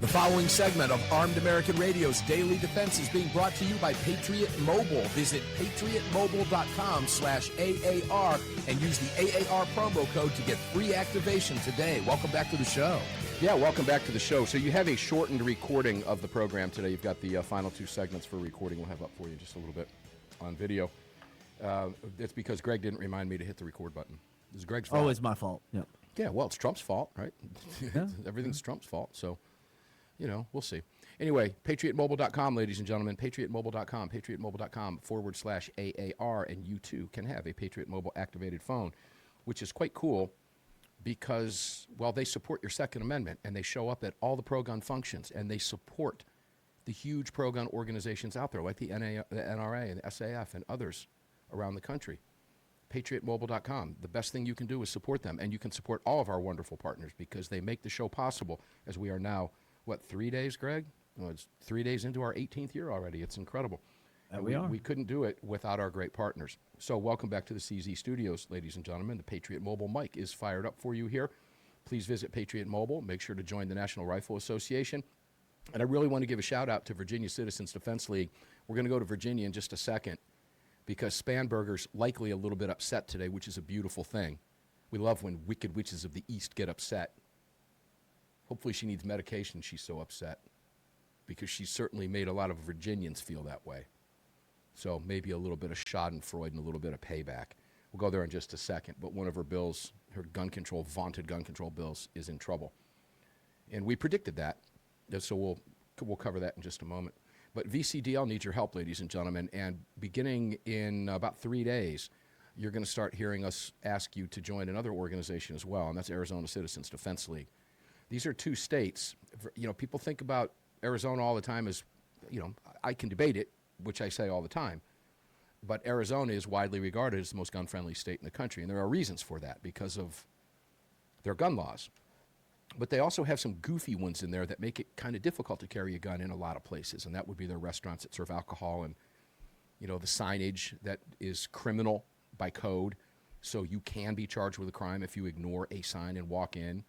following segment of Armed American Radio's Daily Defense is being brought to you by Patriot Mobile. Visit patriotmobile.com/AAR and use the AAR promo code to get free activation today. Welcome back to the show. Yeah, welcome back to the show. So you have a shortened recording of the program today. You've got the final two segments for recording. We'll have up for you just a little bit on video. It's because Greg didn't remind me to hit the record button. It's Greg's fault. Always my fault. Yep. Yeah, well, it's Trump's fault, right? Yeah. Everything's Trump's fault. So, you know, we'll see. Anyway, patriotmobile.com, ladies and gentlemen, patriotmobile.com, patriotmobile.com/AAR, and you too can have a Patriot Mobile activated phone, which is quite cool because, well, they support your Second Amendment and they show up at all the pro-gun functions and they support the huge pro-gun organizations out there like the NRA and the SAF and others around the country. PatriotMobile.com. The best thing you can do is support them, and you can support all of our wonderful partners because they make the show possible as we are now, 3 days, Greg? Well, it's 3 days into our 18th year already. It's incredible. And we are. We couldn't do it without our great partners. So welcome back to the CZ Studios, ladies and gentlemen. The Patriot Mobile mic is fired up for you here. Please visit Patriot Mobile. Make sure to join the National Rifle Association. And I really want to give a shout-out to Virginia Citizens Defense League. We're going to go to Virginia in just a second because Spanberger's likely a little bit upset today, which is a beautiful thing. We love when wicked witches of the East get upset. Hopefully she needs medication. She's so upset because she's certainly made a lot of Virginians feel that way. So maybe a little bit of schadenfreude and a little bit of payback. We'll go there in just a second. But one of her bills, her vaunted gun control bills, is in trouble. And we predicted that. So we'll cover that in just a moment. But VCDL needs your help, ladies and gentlemen. And beginning in about 3 days, you're going to start hearing us ask you to join another organization as well, and that's Arizona Citizens Defense League. These are two states. You know, people think about Arizona all the time as, you know, I can debate it, which I say all the time. But Arizona is widely regarded as the most gun-friendly state in the country, and there are reasons for that because of their gun laws. But they also have some goofy ones in there that make it kind of difficult to carry a gun in a lot of places, and that would be their restaurants that serve alcohol and, you know, the signage that is criminal by code, so you can be charged with a crime if you ignore a sign and walk in,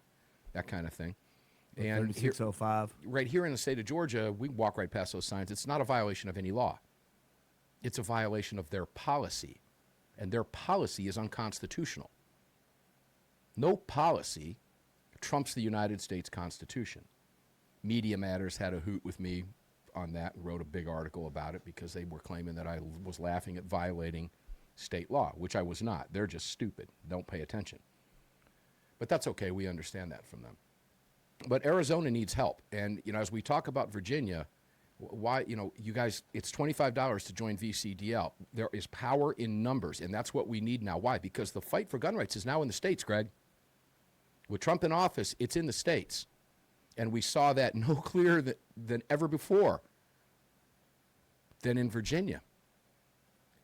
that kind of thing. And 3605. Right here in the state of Georgia, we walk right past those signs. It's not a violation of any law. It's a violation of their policy, and their policy is unconstitutional. No policy trumps the United States Constitution. Media Matters had a hoot with me on that and wrote a big article about it because they were claiming that I was laughing at violating state law, which I was not. They're just stupid. Don't pay attention. But that's okay. We understand that from them. But Arizona needs help. And, you know, as we talk about Virginia, why, you know, you guys, it's $25 to join VCDL. There is power in numbers, and that's what we need now. Why? Because the fight for gun rights is now in the states, Greg. With Trump in office, it's in the states. And we saw that no clearer than ever before than in Virginia.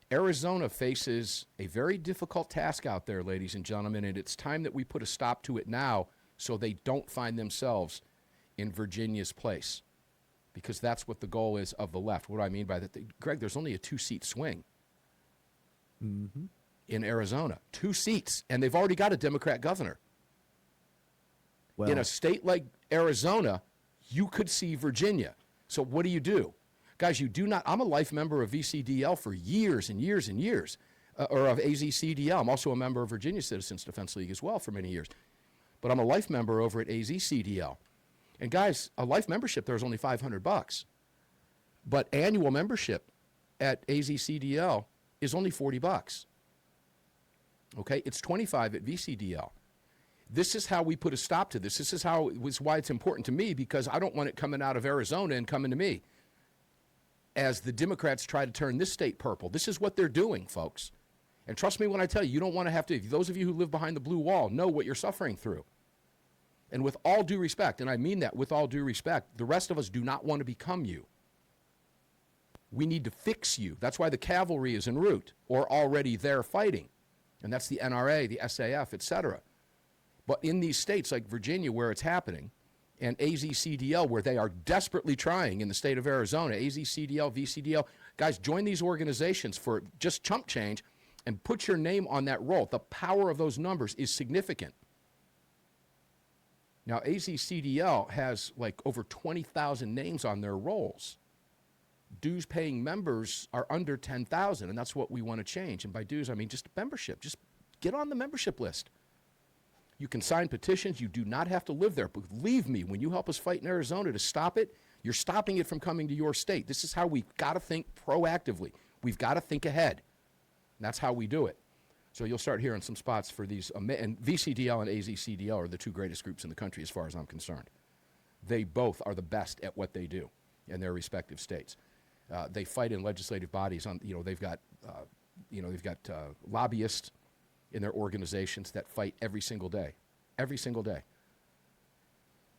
Arizona faces a very difficult task out there, ladies and gentlemen, and it's time that we put a stop to it now so they don't find themselves in Virginia's place, because that's what the goal is of the left. What do I mean by that? Greg, there's only a 2-seat swing in Arizona. 2 seats, and they've already got a Democrat governor. Well, in a state like Arizona, you could see Virginia. So what do? Guys, you do not. I'm a life member of VCDL for years and years and years, or of AZCDL. I'm also a member of Virginia Citizens Defense League as well for many years. But I'm a life member over at AZCDL. And guys, a life membership there is only $500. But annual membership at AZCDL is only $40. Okay, it's $25 at VCDL. This is how we put a stop to this. This is why it's important to me, because I don't want it coming out of Arizona and coming to me as the Democrats try to turn this state purple. This is what they're doing, folks. And trust me when I tell you, you don't want to have to. Those of you who live behind the blue wall know what you're suffering through. And with all due respect, and I mean that with all due respect, the rest of us do not want to become you. We need to fix you. That's why the cavalry is en route or already there fighting. And that's the NRA, the SAF, et cetera. But in these states like Virginia where it's happening, and AZCDL where they are desperately trying in the state of Arizona, AZCDL, VCDL, guys, join these organizations for just chump change and put your name on that roll. The power of those numbers is significant. Now, AZCDL has like over 20,000 names on their rolls. Dues-paying members are under 10,000, and that's what we want to change. And by dues, I mean just membership. Just get on the membership list. You can sign petitions. You do not have to live there. But believe me, when you help us fight in Arizona to stop it, you're stopping it from coming to your state. This is how we've got to think proactively. We've got to think ahead. And that's how we do it. So you'll start hearing some spots for these. And VCDL and AZCDL are the two greatest groups in the country as far as I'm concerned. They both are the best at what they do in their respective states. They fight in legislative bodies. They've got lobbyists in their organizations that fight every single day. Every single day.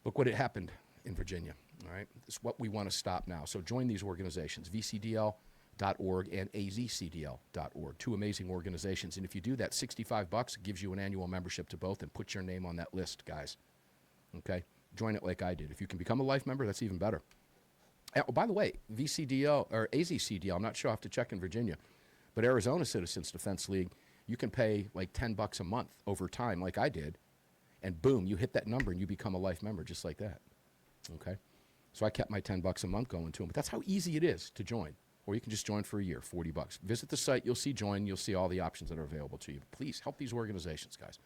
Look what had happened in Virginia. All right, it's what we want to stop now. So join these organizations, VCDL.org and AZCDL.org. Two amazing organizations. And if you do that, $65 gives you an annual membership to both, and put your name on that list, guys. Okay? Join it like I did. If you can become a life member, that's even better. Oh, by the way, VCDL or AZCDL, I'm not sure, I'll have to check in Virginia, but Arizona Citizens Defense League, you can pay like $10 a month over time like I did, and boom, you hit that number and you become a life member just like that. Okay? So I kept my $10 a month going to them. But that's how easy it is to join. Or you can just join for a year, $40. Visit the site. You'll see join. You'll see all the options that are available to you. Please help these organizations, guys.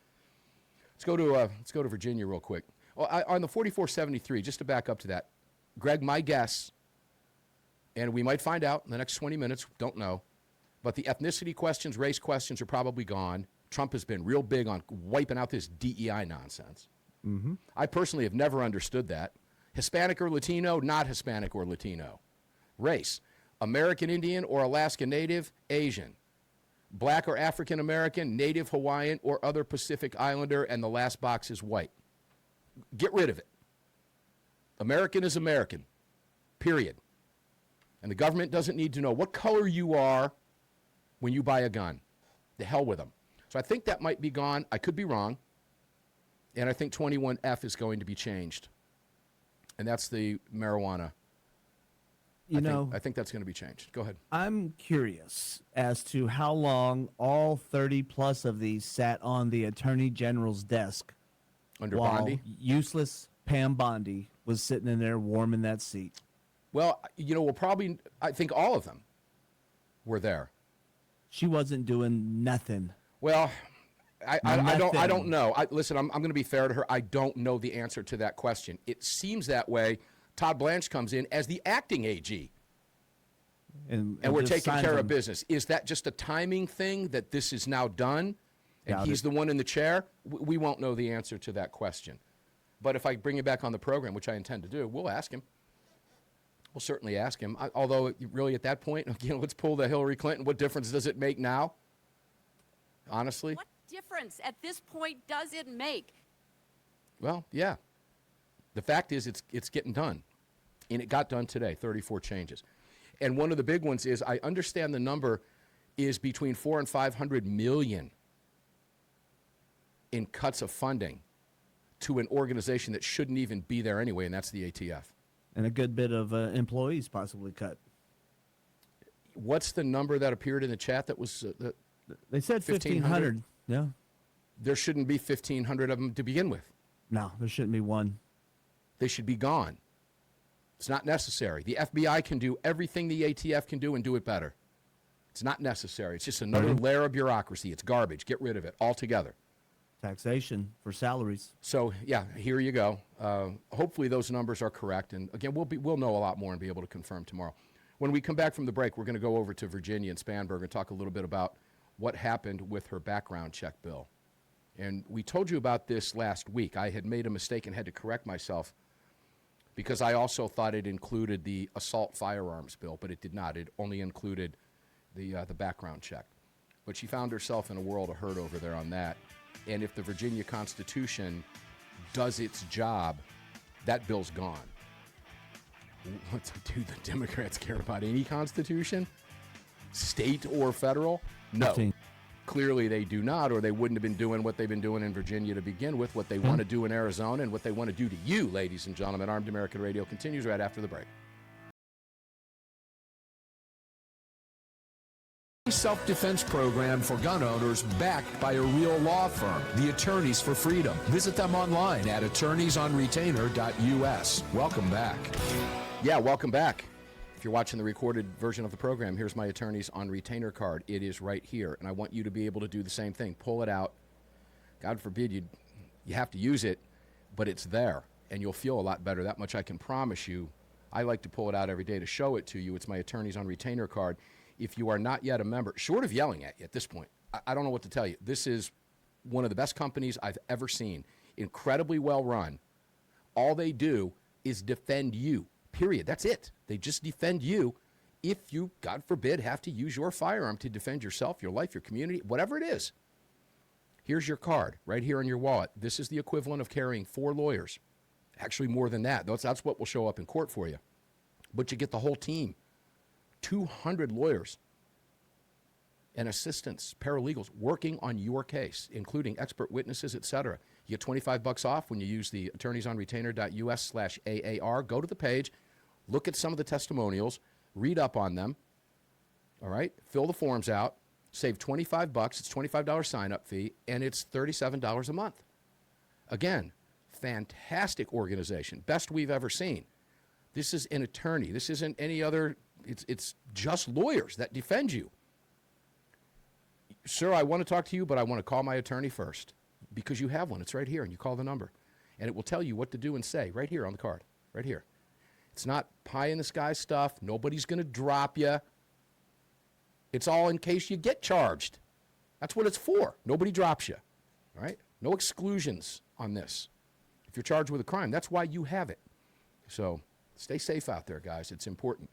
Let's go to Virginia real quick. Well, on the 4473, just to back up to that, Greg, my guess, and we might find out in the next 20 minutes, don't know, but the ethnicity questions, race questions are probably gone. Trump has been real big on wiping out this DEI nonsense. Mm-hmm. I personally have never understood that. Hispanic or Latino, not Hispanic or Latino. Race, American Indian or Alaska Native, Asian. Black or African American, Native Hawaiian or other Pacific Islander, and the last box is white. Get rid of it. American is American, period. And the government doesn't need to know what color you are when you buy a gun. The hell with them. So I think that might be gone. I could be wrong. And I think 21F is going to be changed. And that's the marijuana. I think that's going to be changed. Go ahead. I'm curious as to how long all 30 plus of these sat on the Attorney General's desk Under while Bondi? useless Pam Bondi was sitting in there warming that seat. Well, I think all of them were there. She wasn't doing nothing. Well, I don't know. Listen, I'm going to be fair to her. I don't know the answer to that question. It seems that way. Todd Blanche comes in as the acting AG, and we're taking care of business. Is that just a timing thing that this is now done, and he's the one in the chair? We won't know the answer to that question. But if I bring him back on the program, which I intend to do, we'll ask him. We'll certainly ask him. Although, really, at that point, again, let's pull the Hillary Clinton. What difference does it make now? Honestly? What difference at this point does it make? Well, yeah. The fact is it's getting done. And it got done today, 34 changes. And one of the big ones is I understand the number is between 400 and 500 million in cuts of funding to an organization that shouldn't even be there anyway, and that's the ATF. And a good bit of employees possibly cut. What's the number that appeared in the chat that was They said 1,500. Yeah. There shouldn't be 1,500 of them to begin with. No, there shouldn't be one. They should be gone. It's not necessary. The FBI can do everything the ATF can do and do it better. It's not necessary. It's just another layer of bureaucracy. It's garbage. Get rid of it altogether. Taxation for salaries. So, yeah, here you go. Hopefully those numbers are correct. And, again, we'll know a lot more and be able to confirm tomorrow. When we come back from the break, we're going to go over to Virginia and Spanberg and talk a little bit about what happened with her background check bill. And we told you about this last week. I had made a mistake and had to correct myself because I also thought it included the assault firearms bill, but it did not. It only included the background check. But she found herself in a world of hurt over there on that. And if the Virginia Constitution does its job, that bill's gone. Do the Democrats care about any Constitution? State or federal? No. 15. Clearly they do not, or they wouldn't have been doing what they've been doing in Virginia to begin with, what they want to do in Arizona, and what they want to do to you, ladies and gentlemen. Armed American Radio continues right after the break. Self-defense program for gun owners backed by a real law firm, the Attorneys for Freedom. Visit them online at attorneysonretainer.us. Welcome back. Yeah, welcome back. If you're watching the recorded version of the program, here's my Attorneys on Retainer card. It is right here, and I want you to be able to do the same thing. Pull it out. God forbid you have to use it, but it's there, and you'll feel a lot better. That much I can promise you. I like to pull it out every day to show it to you. It's my Attorneys on Retainer card. If you are not yet a member, short of yelling at you at this point, I don't know what to tell you. This is one of the best companies I've ever seen. Incredibly well run. All they do is defend you, period. That's it. They just defend you if you, God forbid, have to use your firearm to defend yourself, your life, your community, whatever it is. Here's your card right here in your wallet. This is the equivalent of carrying 4 lawyers. Actually, more than that. That's what will show up in court for you. But you get the whole team. 200 lawyers and assistants, paralegals working on your case, including expert witnesses, etc. You get $25 off when you use the attorneysonretainer.us/AAR. Go to the page, look at some of the testimonials, read up on them, all right? Fill the forms out, save $25. It's $25 sign-up fee, and it's $37 a month. Again, fantastic organization, best we've ever seen. This is an attorney. This isn't any other. It's just lawyers that defend you. Sir, I want to talk to you, but I want to call my attorney first because you have one. It's right here, and you call the number, and it will tell you what to do and say right here on the card, right here. It's not pie-in-the-sky stuff. Nobody's going to drop you. It's all in case you get charged. That's what it's for. Nobody drops you, all right? No exclusions on this. If you're charged with a crime, that's why you have it. So stay safe out there, guys. It's important.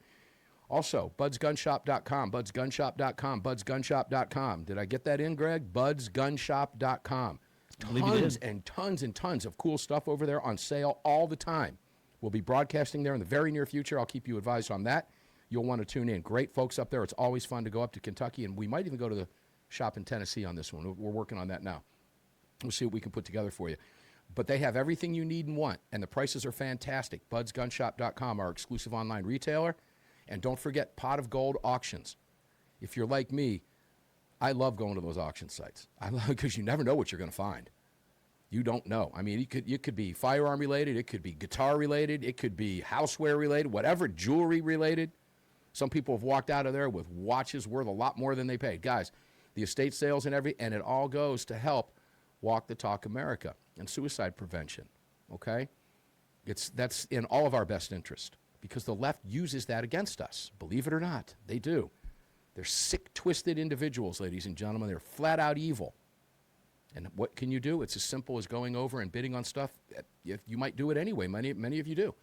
Also, budsgunshop.com, budsgunshop.com, budsgunshop.com. Did I get that in, Greg? budsgunshop.com. Tons and tons and tons of cool stuff over there on sale all the time. We'll be broadcasting there in the very near future. I'll keep you advised on that. You'll want to tune in. Great folks up there. It's always fun to go up to Kentucky, and we might even go to the shop in Tennessee on this one. We're working on that now. We'll see what we can put together for you. But they have everything you need and want, and the prices are fantastic. budsgunshop.com, our exclusive online retailer. And don't forget Pot of Gold auctions. If you're like me, I love going to those auction sites. I love because you never know what you're going to find. You don't know. I mean, it could be firearm related, it could be guitar related, it could be houseware related, whatever, jewelry related. Some people have walked out of there with watches worth a lot more than they paid. Guys, the estate sales and it all goes to help Walk the Talk America and suicide prevention. Okay, that's in all of our best interest. Because the left uses that against us. Believe it or not, they do. They're sick, twisted individuals, ladies and gentlemen. They're flat out evil. And what can you do? It's as simple as going over and bidding on stuff. You might do it anyway. Many of you do.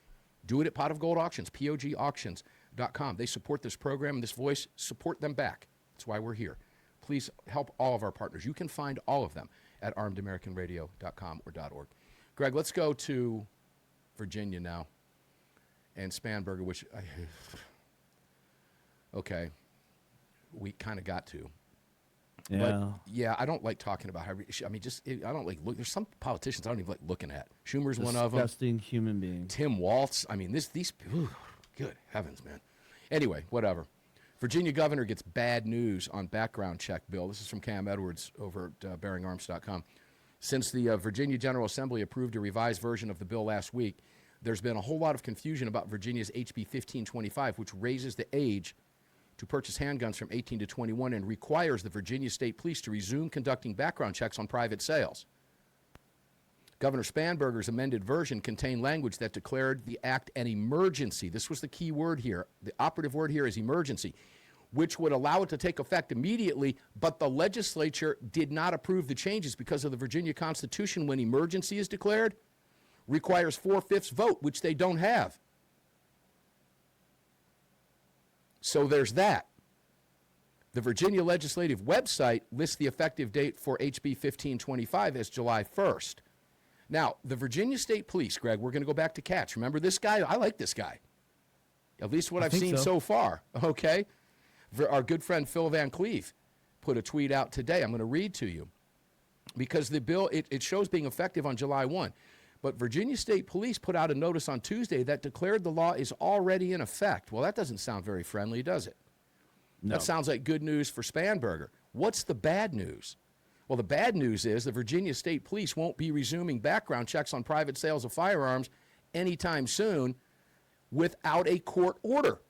Do it at Pot of Gold Auctions, POGauctions.com. They support this program and this voice. Support them back. That's why we're here. Please help all of our partners. You can find all of them at armedamericanradio.com or .org. Greg, let's go to Virginia now. And Spanberger, which, okay, we kind of got to. Yeah. But, yeah, I don't like talking about how, I mean, I don't like, there's some politicians I don't even like looking at. Schumer's one of them. Disgusting human being. Tim Walz. I mean, good heavens, man. Anyway, whatever. Virginia governor gets bad news on background check bill. This is from Cam Edwards over at bearingarms.com. Since the Virginia General Assembly approved a revised version of the bill last week, there's been a whole lot of confusion about Virginia's HB 1525, which raises the age to purchase handguns from 18 to 21 and requires the Virginia State Police to resume conducting background checks on private sales. Governor Spanberger's amended version contained language that declared the act an emergency. This was the key word here. The operative word here is emergency, which would allow it to take effect immediately, but the legislature did not approve the changes because of the Virginia Constitution. When emergency is declared, requires 4/5 vote, which they don't have. So there's that. The Virginia legislative website lists the effective date for HB 1525 as July 1st. Now, the Virginia State Police, Greg, we're going to go back to Katz. Remember this guy? I like this guy. At least what I've seen so far, okay? Our good friend Phil Van Cleve put a tweet out today. I'm going to read to you. Because the bill, it shows being effective on July 1. But Virginia State Police put out a notice on Tuesday that declared the law is already in effect. Well, that doesn't sound very friendly, does it? No. That sounds like good news for Spanberger. What's the bad news? Well, the bad news is the Virginia State Police won't be resuming background checks on private sales of firearms anytime soon without a court order,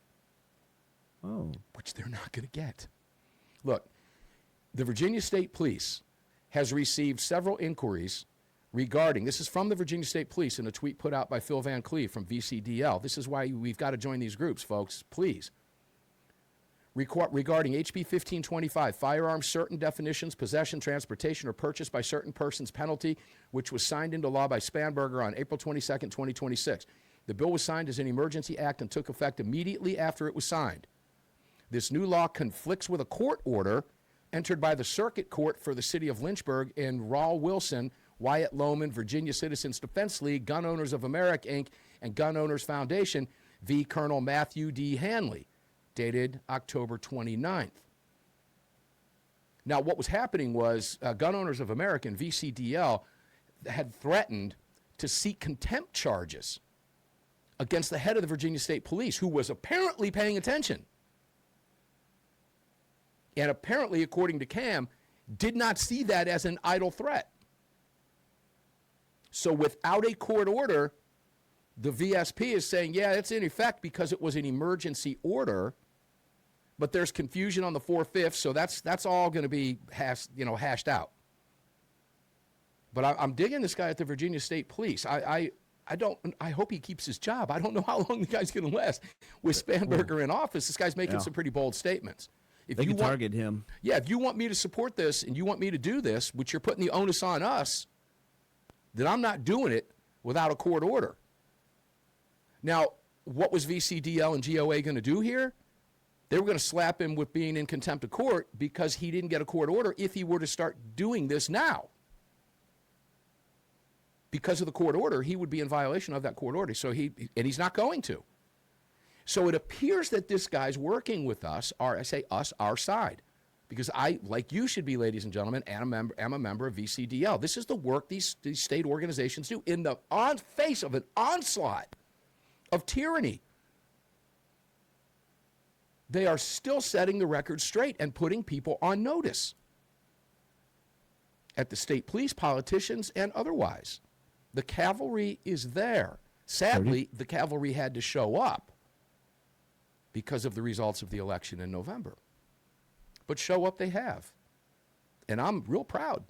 which they're not going to get. Look, the Virginia State Police has received several inquiries regarding, this is from the Virginia State Police in a tweet put out by Phil Van Cleve from VCDL. This is why we've got to join these groups, folks, please. Regarding HB 1525, firearms, certain definitions, possession, transportation, or purchase by certain persons penalty, which was signed into law by Spanberger on April 22nd, 2026. The bill was signed as an emergency act and took effect immediately after it was signed. This new law conflicts with a court order entered by the Circuit Court for the City of Lynchburg in Raul Wilson, Wyatt Lohman, Virginia Citizens Defense League, Gun Owners of America, Inc., and Gun Owners Foundation v. Colonel Matthew D. Hanley, dated October 29th. Now, what was happening was Gun Owners of America and VCDL had threatened to seek contempt charges against the head of the Virginia State Police, who was apparently paying attention. And apparently, according to Cam, did not see that as an idle threat. So without a court order, the VSP is saying, yeah, it's in effect because it was an emergency order, but there's confusion on the 4/5, so that's all going to be hashed out. But I'm digging this guy at the Virginia State Police. I hope he keeps his job. I don't know how long the guy's going to last with Spanberger in office. This guy's making some pretty bold statements. If They you can target him. Yeah, if you want me to support this and you want me to do this, which you're putting the onus on us, then I'm not doing it without a court order. Now, what was VCDL and GOA going to do here? They were going to slap him with being in contempt of court because he didn't get a court order if he were to start doing this now. Because of the court order, he would be in violation of that court order. So he's not going to. So it appears that this guy's working with us, I say us, our side. Because I, like you should be, ladies and gentlemen, am a member of VCDL. This is the work these state organizations do in the face of an onslaught of tyranny. They are still setting the record straight and putting people on notice at the state police, politicians, and otherwise. The cavalry is there. Sadly, the cavalry had to show up because of the results of the election in November. But show up they have. And I'm real proud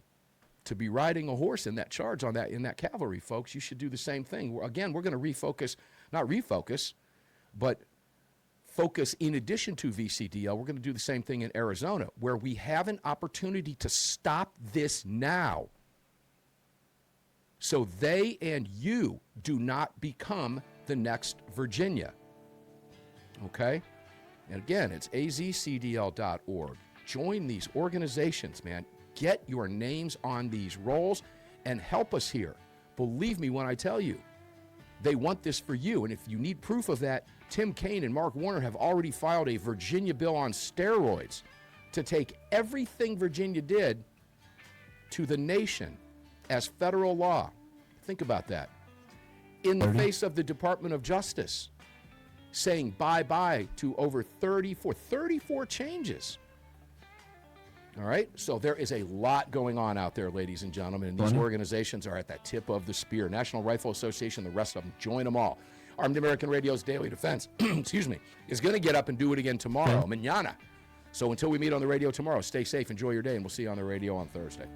to be riding a horse in that charge in that cavalry, folks. You should do the same thing. Again, we're going to but focus in addition to VCDL. We're going to do the same thing in Arizona, where we have an opportunity to stop this now so they and you do not become the next Virginia. Okay? And again, it's azcdl.org. Join these organizations, man. Get your names on these rolls and help us here. Believe me when I tell you, they want this for you. And if you need proof of that, Tim Kaine and Mark Warner have already filed a Virginia bill on steroids to take everything Virginia did to the nation as federal law. Think about that. In the face of the Department of Justice saying bye-bye to over 34 changes. All right? So there is a lot going on out there, ladies and gentlemen, and these organizations are at the tip of the spear. National Rifle Association, the rest of them, join them all. Armed American Radio's Daily Defense, is going to get up and do it again tomorrow, mañana. So until we meet on the radio tomorrow, stay safe, enjoy your day, and we'll see you on the radio on Thursday.